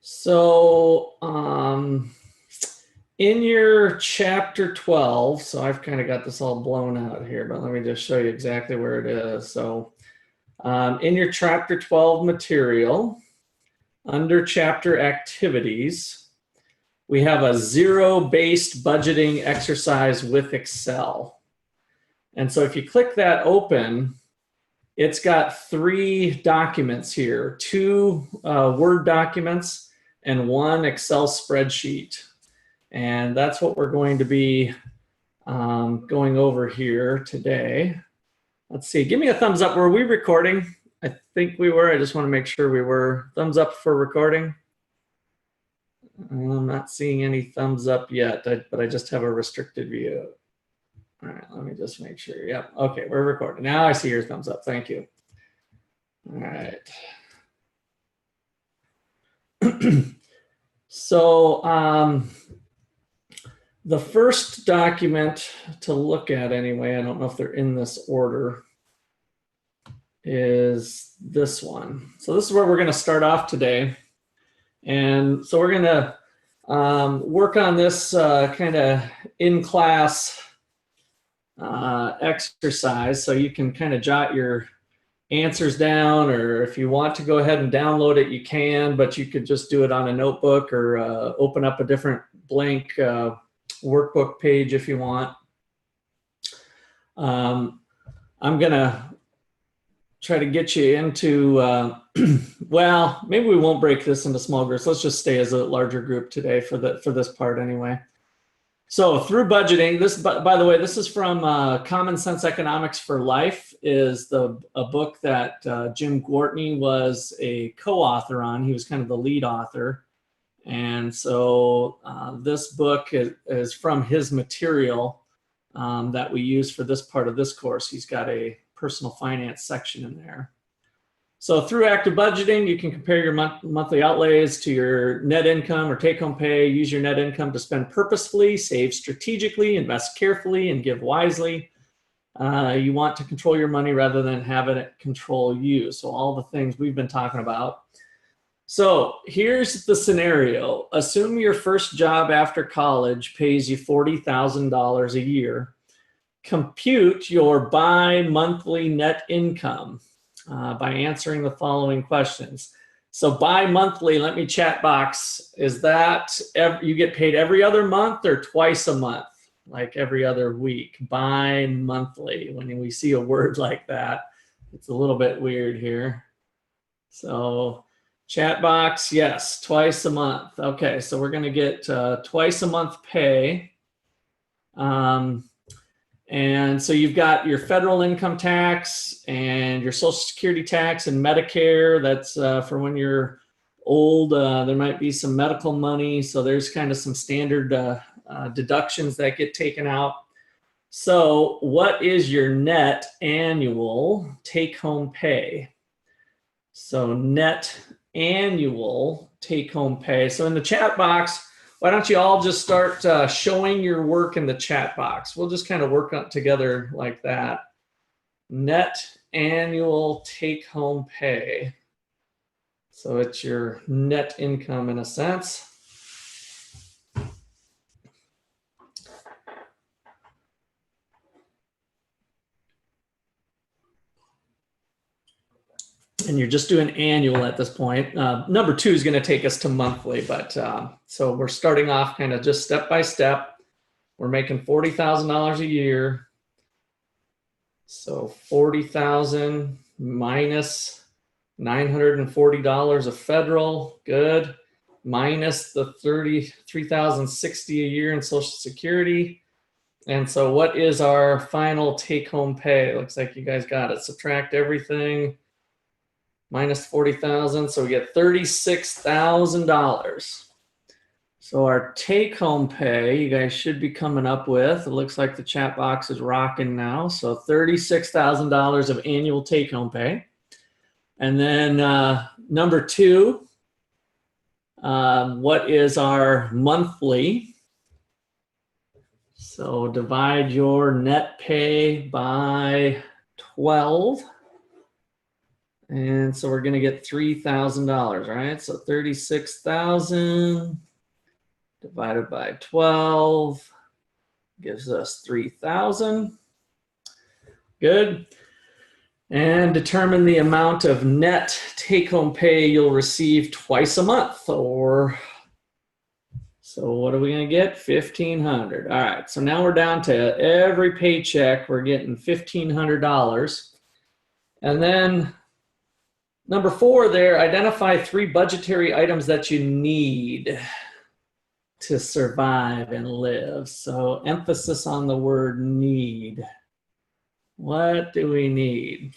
So in your chapter 12, so I've kind of got this all blown out here, but let me just show you exactly where it is. So in your chapter 12 material, under chapter activities, we have a zero-based budgeting exercise with Excel. And so if you click that open, it's got 3 documents here, 2 Word documents and 1 Excel spreadsheet. And that's what we're going to be going over here today. Let's see, give me a thumbs up. Were we recording? I think we were. I just want to make sure we were. Thumbs up for recording. I'm not seeing any thumbs up yet, but I just have a restricted view. All right, let me just make sure. Yep, okay, we're recording. Now I see your thumbs up, thank you. All right. So the first document to look at anyway, I don't know if they're in this order, is this one. So this is where we're going to start off today. And so we're going to work on this kind of in-class exercise, so you can kind of jot your answers down, or if you want to go ahead and download it, you can, but you could just do it on a notebook or open up a different blank workbook page if you want. I'm gonna try to get you into, well, maybe we won't break this into small groups. Let's just stay as a larger group today for this part anyway. So through budgeting, this, by the way, this is from Common Sense Economics for Life, is a book that Jim Gwartney was a co-author on. He was kind of the lead author. And so this book is from his material that we use for this part of this course. He's got a personal finance section in there. So through active budgeting, you can compare your monthly outlays to your net income or take-home pay. Use your net income to spend purposefully, save strategically, invest carefully, and give wisely. You want to control your money rather than having it control you. So all the things we've been talking about. So here's the scenario. Assume your first job after college pays you $40,000 a year. Compute your bi-monthly net income by answering the following questions. So bi-monthly, let me chat box, is that you get paid every other month or twice a month, like every other week? Bi-monthly, when we see a word like that, it's a little bit weird here. So chat box, yes, twice a month. Okay, so we're gonna get twice a month pay. And so you've got your federal income tax and your Social Security tax and Medicare. That's for when you're old. There might be some medical money. So there's kind of some standard deductions that get taken out. So what is your net annual take-home pay? So net annual take-home pay. So in the chat box, why don't you all just start showing your work in the chat box? We'll just kind of work up together like that. Net annual take-home pay. So it's your net income in a sense. And you're just doing annual at this point. Number 2 is going to take us to monthly, but so we're starting off kind of just step by step. We're making $40,000 a year. So 40,000 minus $940 of federal, good, minus the $33,060 a year in Social Security. And so what is our final take-home pay? Looks like you guys got it. Subtract everything. Minus 40,000, so we get $36,000. So our take-home pay, you guys should be coming up with, it looks like the chat box is rocking now, so $36,000 of annual take-home pay. And then number 2, what is our monthly? So divide your net pay by 12. And so we're going to get $3,000, right? So 36,000 divided by 12 gives us 3,000. Good. And determine the amount of net take-home pay you'll receive twice a month, or so what are we going to get? 1,500. All right, so now we're down to every paycheck we're getting $1,500. And then number 4 there, identify 3 budgetary items that you need to survive and live. So emphasis on the word need. What do we need?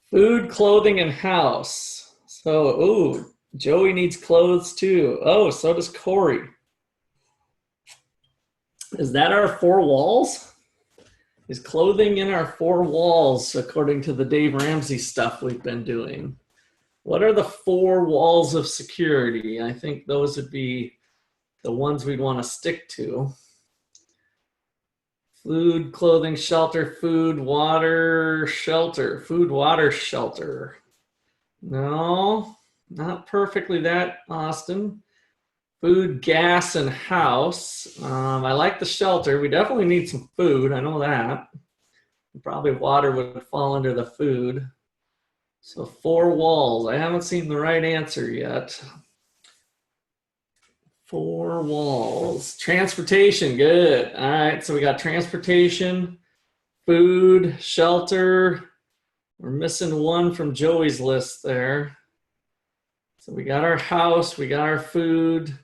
Food, clothing, and house. So, ooh, Joey needs clothes too. Oh, so does Corey. Is that our 4 walls? Is clothing in our 4 walls, according to the Dave Ramsey stuff we've been doing? What are the 4 walls of security? I think those would be the ones we'd want to stick to. Food, clothing, shelter, food, water, shelter. Food, water, shelter. No, not perfectly that, Austin. Food, gas, and house. I like the shelter. We definitely need some food. I know that. Probably water would fall under the food. So 4 walls. I haven't seen the right answer yet. 4 walls. Transportation, good. All right, so we got transportation, food, shelter. We're missing 1 from Joey's list there. So we got our house, we got our food,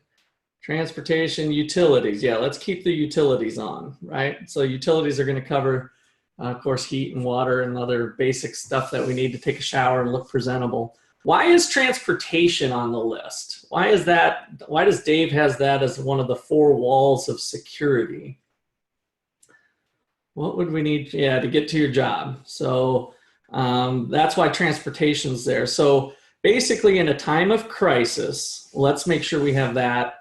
transportation, utilities. Yeah, let's keep the utilities on, right? So utilities are going to cover, of course, heat and water and other basic stuff that we need to take a shower and look presentable. Why is transportation on the list? Why is that? Why does Dave has that as one of the 4 walls of security? What would we need? Yeah, to get to your job. So that's why transportation's there. So basically, in a time of crisis, let's make sure we have that.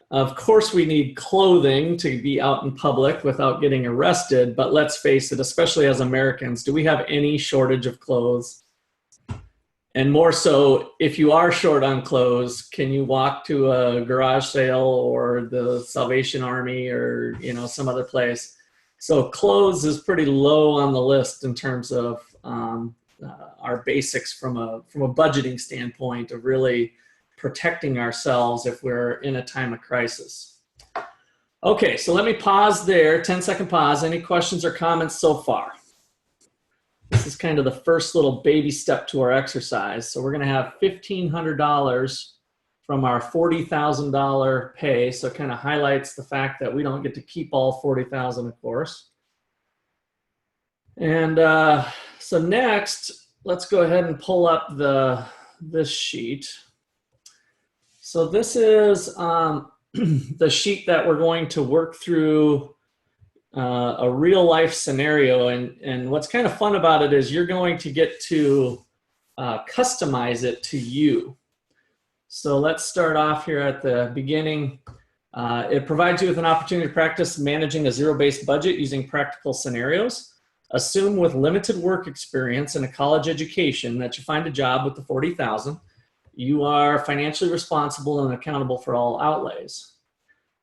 Of course, we need clothing to be out in public without getting arrested. But let's face it, especially as Americans, do we have any shortage of clothes? And more so, if you are short on clothes, can you walk to a garage sale or the Salvation Army or some other place? So clothes is pretty low on the list in terms of our basics from a budgeting standpoint of really protecting ourselves if we're in a time of crisis. Okay, so let me pause there, 10-second pause. Any questions or comments so far? This is kind of the first little baby step to our exercise. So we're going to have $1,500 from our $40,000 pay. So it kind of highlights the fact that we don't get to keep all $40,000, of course. And so next, let's go ahead and pull up this sheet. So this is the sheet that we're going to work through a real life scenario, and what's kind of fun about it is you're going to get to customize it to you. So let's start off here at the beginning. It provides you with an opportunity to practice managing a zero-based budget using practical scenarios. Assume with limited work experience and a college education that you find a job with the $40,000. You are financially responsible and accountable for all outlays.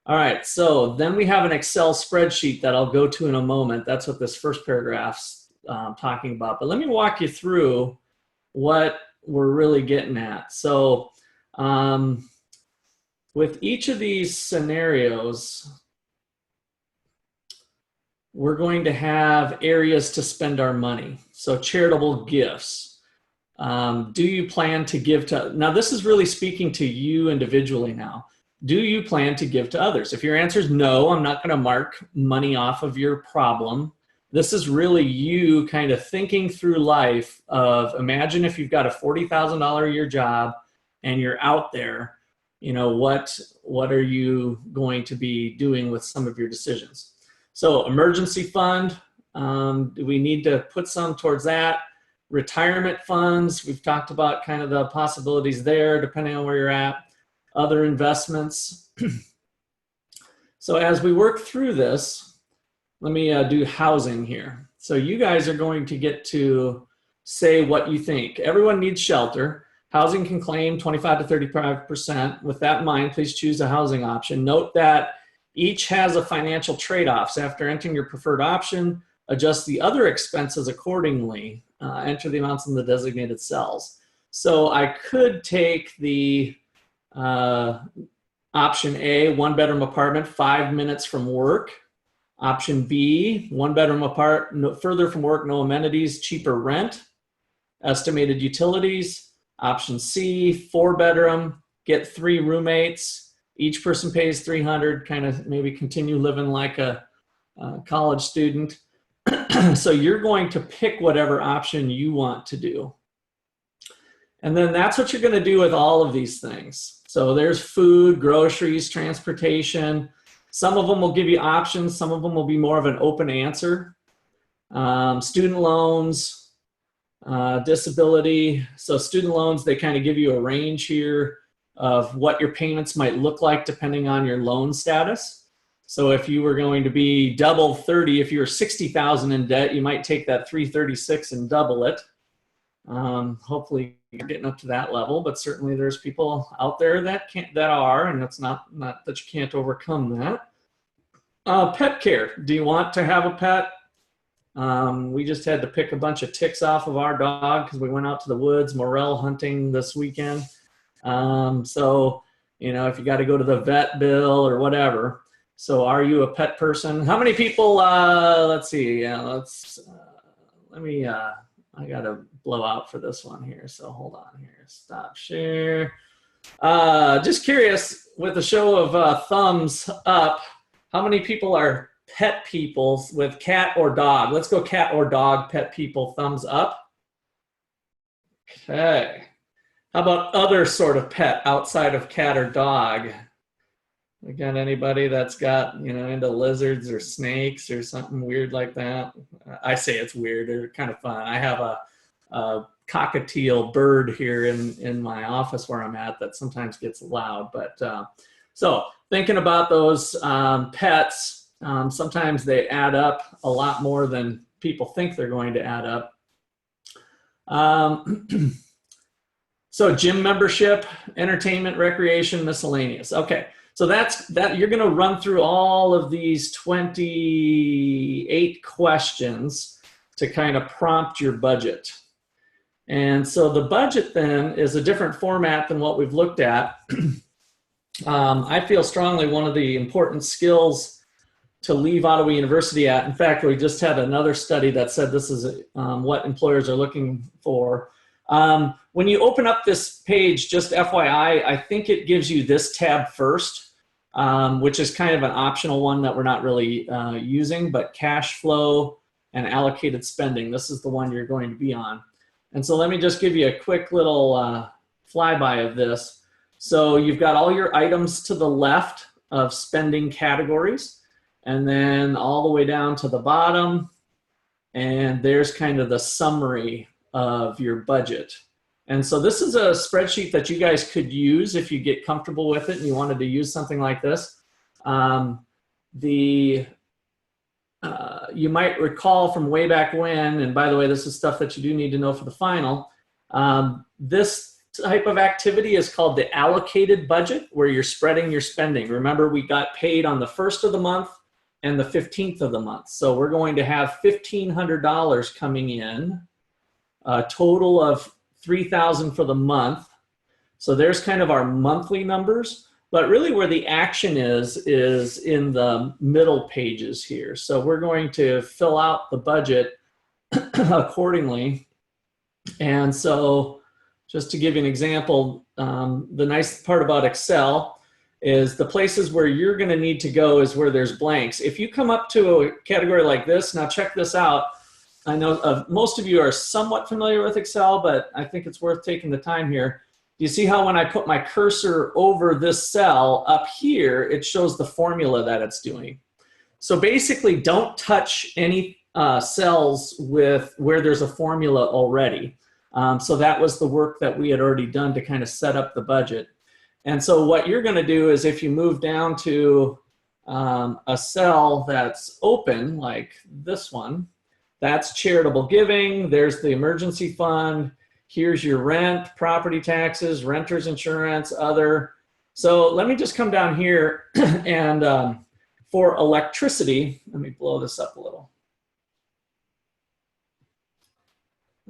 All right, so then we have an Excel spreadsheet that I'll go to in a moment. That's what this first paragraph's talking about. But let me walk you through what we're really getting at. So with each of these scenarios, we're going to have areas to spend our money. So charitable gifts. Do you plan to give to, now this is really speaking to you individually now. Do you plan to give to others? If your answer is no, I'm not going to mark money off of your problem. This is really you kind of thinking through life of, imagine if you've got a $40,000 a year job and you're out there, what are you going to be doing with some of your decisions? So emergency fund, do we need to put some towards that? Retirement funds, we've talked about kind of the possibilities there depending on where you're at. Other investments. So as we work through this, let me do housing here. So you guys are going to get to say what you think. Everyone needs shelter. Housing can claim 25 to 35%. With that in mind, please choose a housing option. Note that each has a financial trade-off. So after entering your preferred option, adjust the other expenses accordingly. Enter the amounts in the designated cells. So I could take the option A, 1-bedroom apartment, 5 minutes from work. Option B, 1-bedroom apartment, further from work, no amenities, cheaper rent, estimated utilities. Option C, 4-bedroom, get 3 roommates. Each person pays $300, kind of maybe continue living like a college student. So you're going to pick whatever option you want to do. And then that's what you're going to do with all of these things. So there's food, groceries, transportation. Some of them will give you options. Some of them will be more of an open answer. Student loans, disability. So student loans, they kind of give you a range here of what your payments might look like depending on your loan status. So if you were going to be double 30, if you were 60,000 in debt, you might take that 336 and double it. Hopefully you're getting up to that level, but certainly there's people out there that are, and it's not that you can't overcome that. Pet care. Do you want to have a pet? We just had to pick a bunch of ticks off of our dog because we went out to the woods morel hunting this weekend. So, you know, if you got to go to the vet bill or whatever. So are you a pet person? How many people, let's see, let me, I got to blow out for this one here. So hold on here, stop share. Just curious, with a show of thumbs up, how many people are pet people with cat or dog? Let's go cat or dog pet people, thumbs up. Okay. How about other sort of pet outside of cat or dog? We got anybody that's got, you know, into lizards or snakes or something weird like that? I say it's weird or kind of fun. I have a cockatiel bird here in my office where I'm at that sometimes gets loud. But so thinking about those pets, sometimes they add up a lot more than people think they're going to add up. So gym membership, entertainment, recreation, miscellaneous. Okay. So that's that. You're going to run through all of these 28 questions to kind of prompt your budget. And so the budget then is a different format than what we've looked at. I feel strongly one of the important skills to leave Ottawa University at. In fact, we just had another study that said this is what employers are looking for. When you open up this page, just FYI, I think it gives you this tab first, which is kind of an optional one that we're not really using, but cash flow and allocated spending. This is the one you're going to be on. And so let me just give you a quick little flyby of this. So you've got all your items to the left of spending categories, and then all the way down to the bottom, and there's kind of the summary of your budget. And so this is a spreadsheet that you guys could use if you get comfortable with it and you wanted to use something like this. You might recall from way back when, and by the way, this is stuff that you do need to know for the final. This type of activity is called the allocated budget, where you're spreading your spending. Remember, we got paid on the 1st of the month and the 15th of the month. So we're going to have $1,500 coming in, a total of $3,000 for the month. So there's kind of our monthly numbers, but really where the action is in the middle pages here. So we're going to fill out the budget accordingly. And so just to give you an example, the nice part about Excel is the places where you're going to need to go is where there's blanks. If you come up to a category like this, now check this out. I know most of you are somewhat familiar with Excel, but I think it's worth taking the time here. You see how when I put my cursor over this cell up here, it shows the formula that it's doing. So basically, don't touch any cells with where there's a formula already. So that was the work that we had already done to kind of set up the budget. And so what you're going to do is if you move down to a cell that's open, like this one, That's charitable giving. There's the emergency fund. Here's your rent, property taxes, renter's insurance, other. So let me just come down here and for electricity, let me blow this up a little.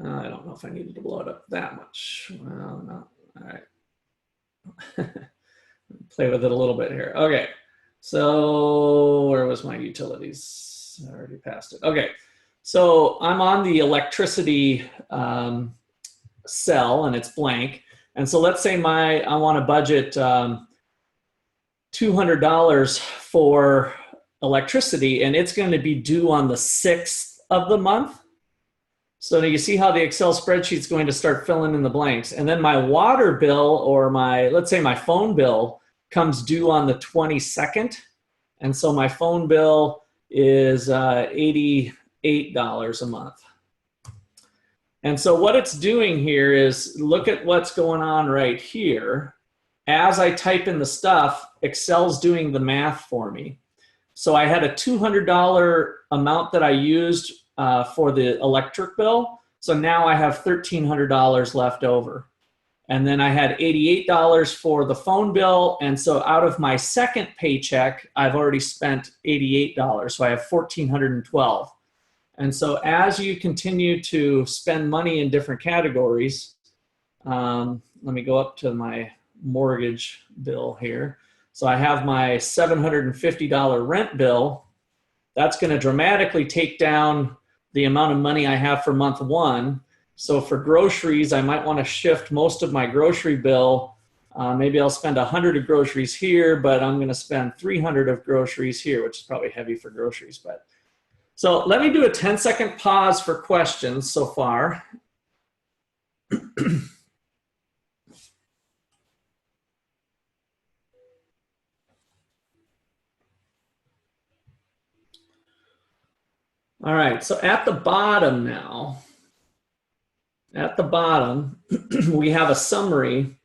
I don't know if I needed to blow it up that much. Well, no. All right. Play with it a little bit here. Okay. So where was my utilities? I already passed it. Okay. So I'm on the electricity cell and it's blank. And so let's say I want to budget $200 for electricity, and it's going to be due on the 6th of the month. So now you see how the Excel spreadsheet is going to start filling in the blanks. And then my water bill or let's say my phone bill comes due on the 22nd. And so my phone bill is $88 a month. And so what it's doing here is look at what's going on right here. As I type in the stuff, Excel's doing the math for me. So I had a $200 amount that I used for the electric bill. So now I have $1,300 left over. And then I had $88 for the phone bill. And so out of my second paycheck, I've already spent $88. So I have $1,412. And so as you continue to spend money in different categories, let me go up to my mortgage bill here. So I have my $750 rent bill. That's going to dramatically take down the amount of money I have for month one. So for groceries, I might want to shift most of my grocery bill. Maybe I'll spend 100 of groceries here, but I'm going to spend 300 of groceries here, which is probably heavy for groceries. But so let me do a 10-second pause for questions so far. All right, so at the bottom now, we have a summary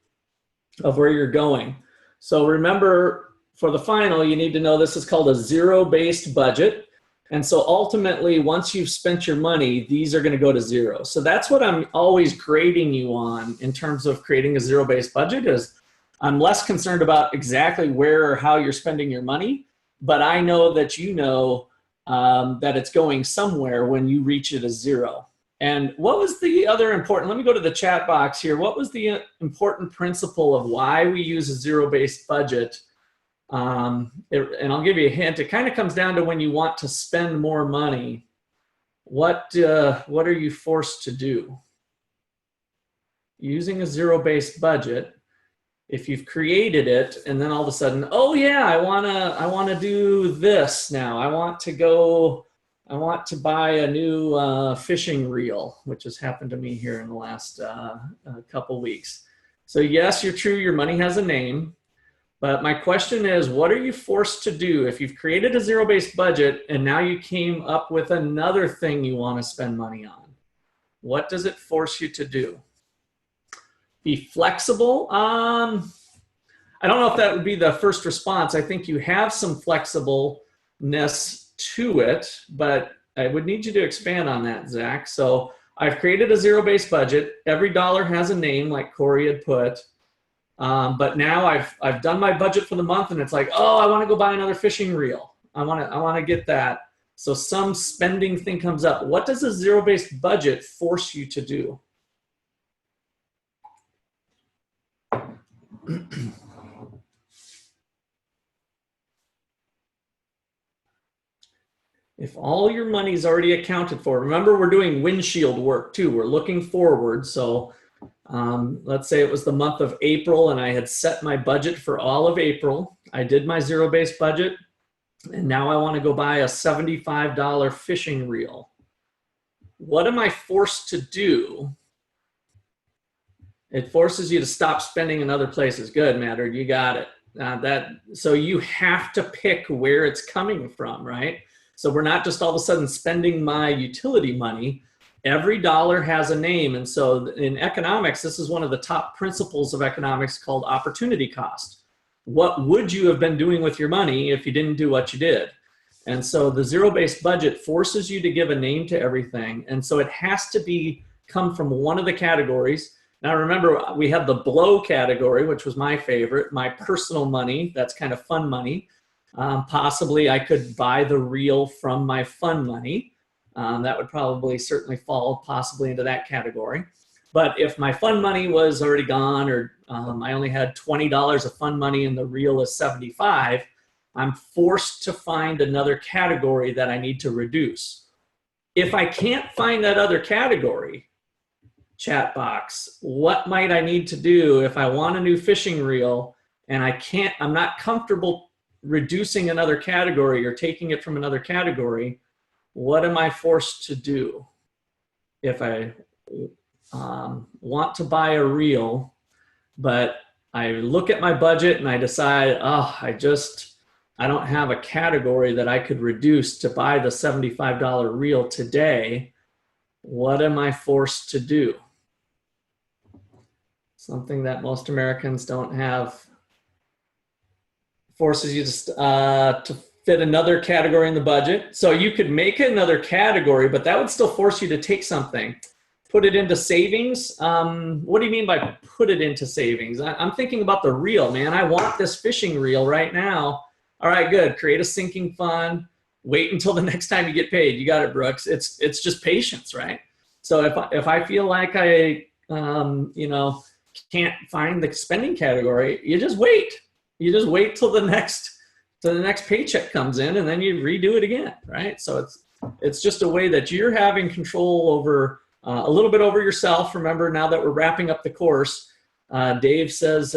of where you're going. So remember, for the final, you need to know this is called a zero-based budget. And so ultimately, once you've spent your money, these are going to go to zero. So that's what I'm always grading you on in terms of creating a zero-based budget. Is I'm less concerned about exactly where or how you're spending your money, but I know that you know that it's going somewhere when you reach it as zero. And what was the other important, let me go to the chat box here. What was the important principle of why we use a zero-based budget? And I'll give you a hint. It kind of comes down to when you want to spend more money, what are you forced to do? Using a zero-based budget, if you've created it and then all of a sudden, oh yeah, I wanna do this now. I want to buy a new fishing reel, which has happened to me here in the last couple weeks. So yes, you're true, your money has a name. But my question is, what are you forced to do if you've created a zero-based budget and now you came up with another thing you want to spend money on? What does it force you to do? Be flexible. I don't know if that would be the first response. I think you have some flexibleness to it, but I would need you to expand on that, Zach. So I've created a zero-based budget. Every dollar has a name, like Corey had put. But now I've done my budget for the month, and it's like, oh, I want to go buy another fishing reel. I want to get that. So some spending thing comes up. What does a zero-based budget force you to do? If all your money is already accounted for, remember we're doing windshield work too. We're looking forward. So let's say it was the month of April and I had set my budget for all of April. I did my zero-based budget, and now I want to go buy a $75 fishing reel. What am I forced to do? It forces you to stop spending in other places. Good, Matter, you got it. So you have to pick where it's coming from, right? So we're not just all of a sudden spending my utility money. Every dollar has a name. And so in economics, this is one of the top principles of economics called opportunity cost. What would you have been doing with your money if you didn't do what you did? And so the zero-based budget forces you to give a name to everything. And so it has to come from one of the categories. Now remember, we have the blow category, which was my favorite, my personal money. That's kind of fun money. Possibly I could buy the reel from my fun money. That would probably certainly fall possibly into that category. But if my fun money was already gone, or I only had $20 of fun money and the reel is $75, I'm forced to find another category that I need to reduce. If I can't find that other category, chat box, what might I need to do if I want a new fishing reel and I'm not comfortable reducing another category or taking it from another category? What am I forced to do? If I want to buy a reel, but I look at my budget and I decide, I don't have a category that I could reduce to buy the $75 reel today. What am I forced to do? Something that most Americans don't have. Forces you to fit another category in the budget. So you could make another category, but that would still force you to take something. Put it into savings. What do you mean by put it into savings? I'm thinking about the reel, man. I want this fishing reel right now. All right, good. Create a sinking fund. Wait until the next time you get paid. You got it, Brooks. It's just patience, right? So if I feel like I can't find the spending category, you just wait. You just wait till the next paycheck comes in, and then you redo it again, right? So it's just a way that you're having control over a little bit over yourself. Remember, now that we're wrapping up the course, Dave says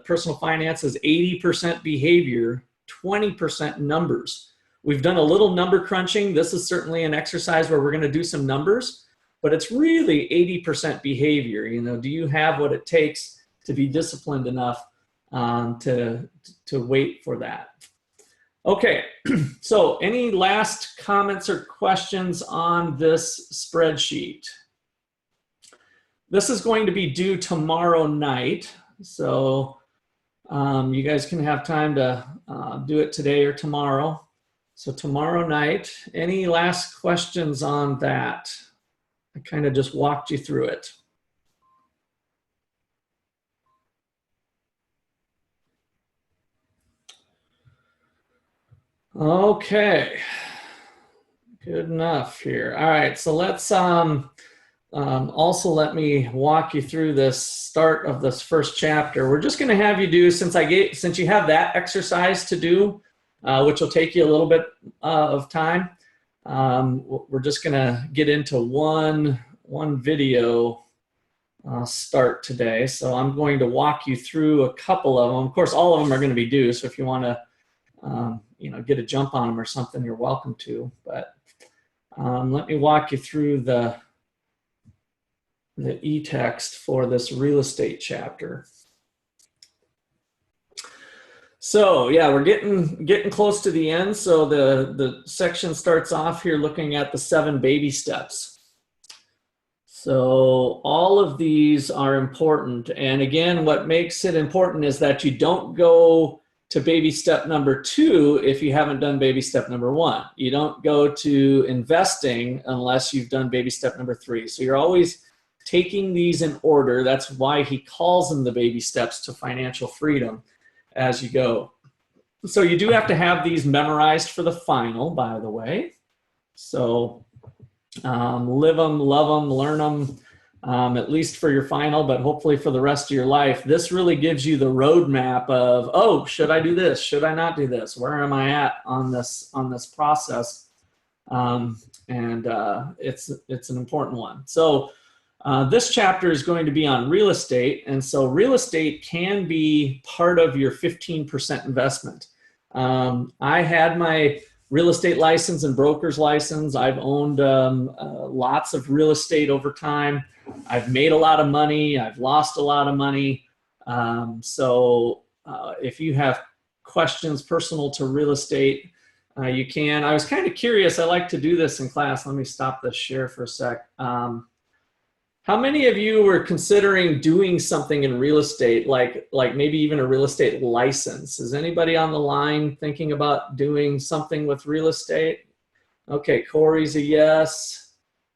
personal finance is 80% behavior, 20% numbers. We've done a little number crunching. This is certainly an exercise where we're going to do some numbers, but it's really 80% behavior. Do you have what it takes to be disciplined enough to wait for that? Okay, so any last comments or questions on this spreadsheet? This is going to be due tomorrow night, so you guys can have time to do it today or tomorrow. So tomorrow night, any last questions on that? I kind of just walked you through it. Okay, good enough here. All right, so let's also let me walk you through this start of this first chapter. We're just going to have you do, since you have that exercise to do, which will take you a little bit of time. We're just going to get into one video start today. So I'm going to walk you through a couple of them. Of course, all of them are going to be due. So if you want to get a jump on them or something, you're welcome to. But let me walk you through the e-text for this real estate chapter. So yeah, we're getting close to the end. So the section starts off here looking at the 7 baby steps. So all of these are important. And again, what makes it important is that you don't go to baby step number 2 if you haven't done baby step number 1. You don't go to investing unless you've done baby step number 3. So you're always taking these in order. That's why he calls them the baby steps to financial freedom as you go. So you do have to have these memorized for the final, by the way. So live them, love them, learn them, at least for your final, but hopefully for the rest of your life. This really gives you the roadmap of, oh, should I do this? Should I not do this? Where am I at on this process? It's an important one. So this chapter is going to be on real estate. And so real estate can be part of your 15% investment. I had my real estate license and broker's license. I've owned lots of real estate over time. I've made a lot of money. I've lost a lot of money. If you have questions personal to real estate, you can. I was kind of curious. I like to do this in class. Let me stop the share for a sec. How many of you were considering doing something in real estate, like maybe even a real estate license? Is anybody on the line thinking about doing something with real estate? Okay, Corey's a yes.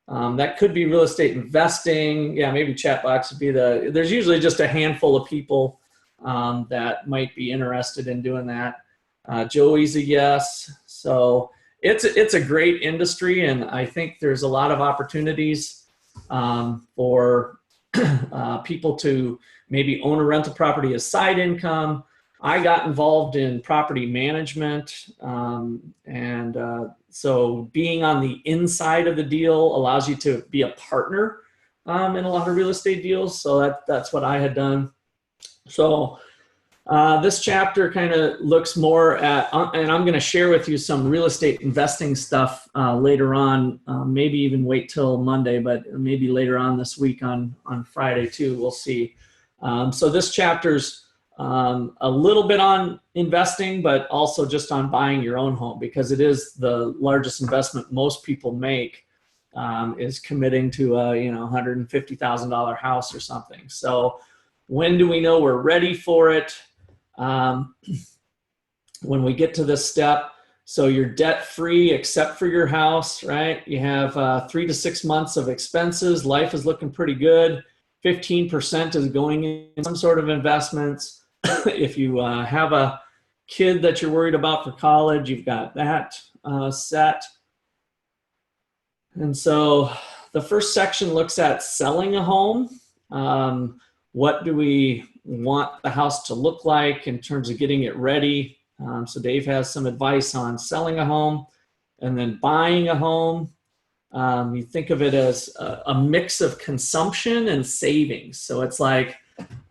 That could be real estate investing. Yeah, maybe chat box would be there's usually just a handful of people that might be interested in doing that. Joey's a yes. So it's a great industry, and I think there's a lot of opportunities for people to maybe own a rental property as side income. I got involved in property management, so being on the inside of the deal allows you to be a partner in a lot of real estate deals. So that's what I had done. So this chapter kind of looks more at, and I'm going to share with you some real estate investing stuff later on, maybe even wait till Monday, but maybe later on this week on Friday too, we'll see. So this chapter's a little bit on investing, but also just on buying your own home, because it is the largest investment most people make, is committing to a $150,000 house or something. So when do we know we're ready for it? When we get to this step, so you're debt free except for your house, right? You have 3 to 6 months of expenses. Life is looking pretty good. 15% is going in some sort of investments. If you have a kid that you're worried about for college, you've got that set. And so the first section looks at selling a home. What do we want the house to look like in terms of getting it ready? So Dave has some advice on selling a home, and then buying a home. You think of it as a mix of consumption and savings. So it's like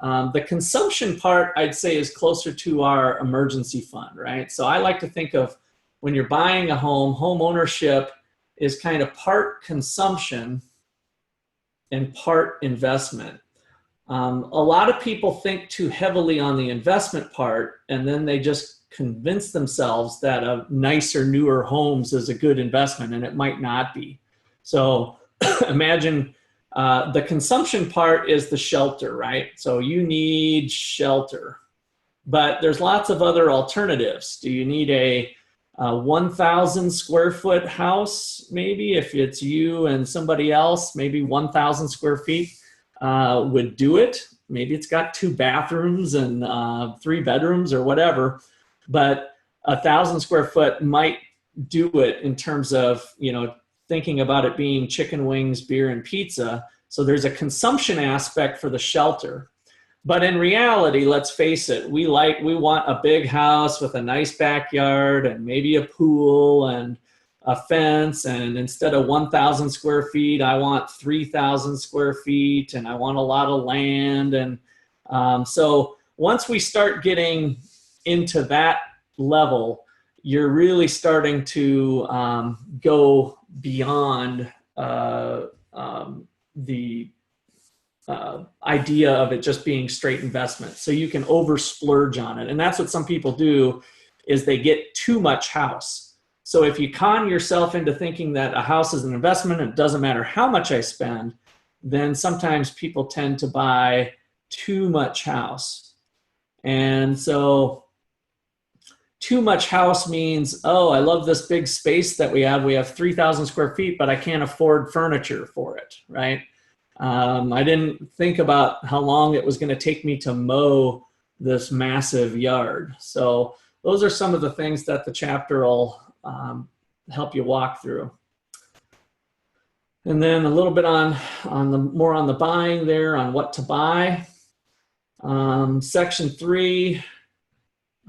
the consumption part, I'd say, is closer to our emergency fund, right? So I like to think of, when you're buying a home, home ownership is kind of part consumption and part investment. A lot of people think too heavily on the investment part, and then they just convince themselves that a nicer, newer homes is a good investment, and it might not be. So imagine the consumption part is the shelter, right? So you need shelter, but there's lots of other alternatives. Do you need a 1,000 square foot house? Maybe if it's you and somebody else, maybe 1,000 square feet would do it. Maybe it's got 2 bathrooms and 3 bedrooms or whatever, but 1,000 square foot might do it in terms of, thinking about it being chicken wings, beer, and pizza. So there's a consumption aspect for the shelter. But in reality, let's face it, we want a big house with a nice backyard and maybe a pool and a fence. And instead of 1,000 square feet, I want 3,000 square feet, and I want a lot of land. And so once we start getting into that level, you're really starting to go beyond the idea of it just being straight investment. So you can over splurge on it. And that's what some people do, is they get too much house. So if you con yourself into thinking that a house is an investment, it doesn't matter how much I spend, then sometimes people tend to buy too much house. And so too much house means, oh, I love this big space that we have. We have 3,000 square feet, but I can't afford furniture for it, right? I didn't think about how long it was going to take me to mow this massive yard. So those are some of the things that the chapter will help you walk through. And then a little bit on the buying there, on what to buy. Section 3.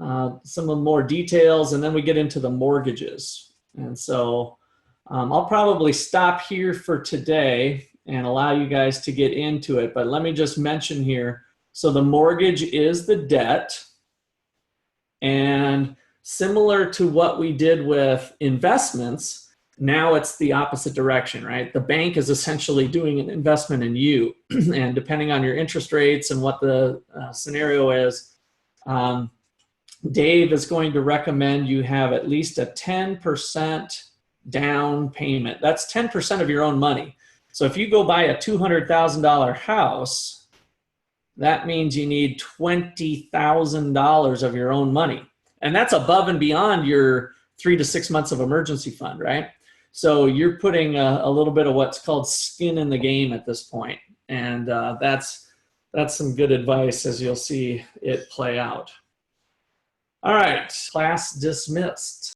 Some of the more details, and then we get into the mortgages. And so I'll probably stop here for today and allow you guys to get into it. But let me just mention here, so the mortgage is the debt, and similar to what we did with investments, now it's the opposite direction, right? The bank is essentially doing an investment in you, and depending on your interest rates and what the scenario is, Dave is going to recommend you have at least a 10% down payment. That's 10% of your own money. So if you go buy a $200,000 house, that means you need $20,000 of your own money. And that's above and beyond your 3 to 6 months of emergency fund, right? So you're putting a little bit of what's called skin in the game at this point. And that's some good advice as you'll see it play out. All right, class dismissed.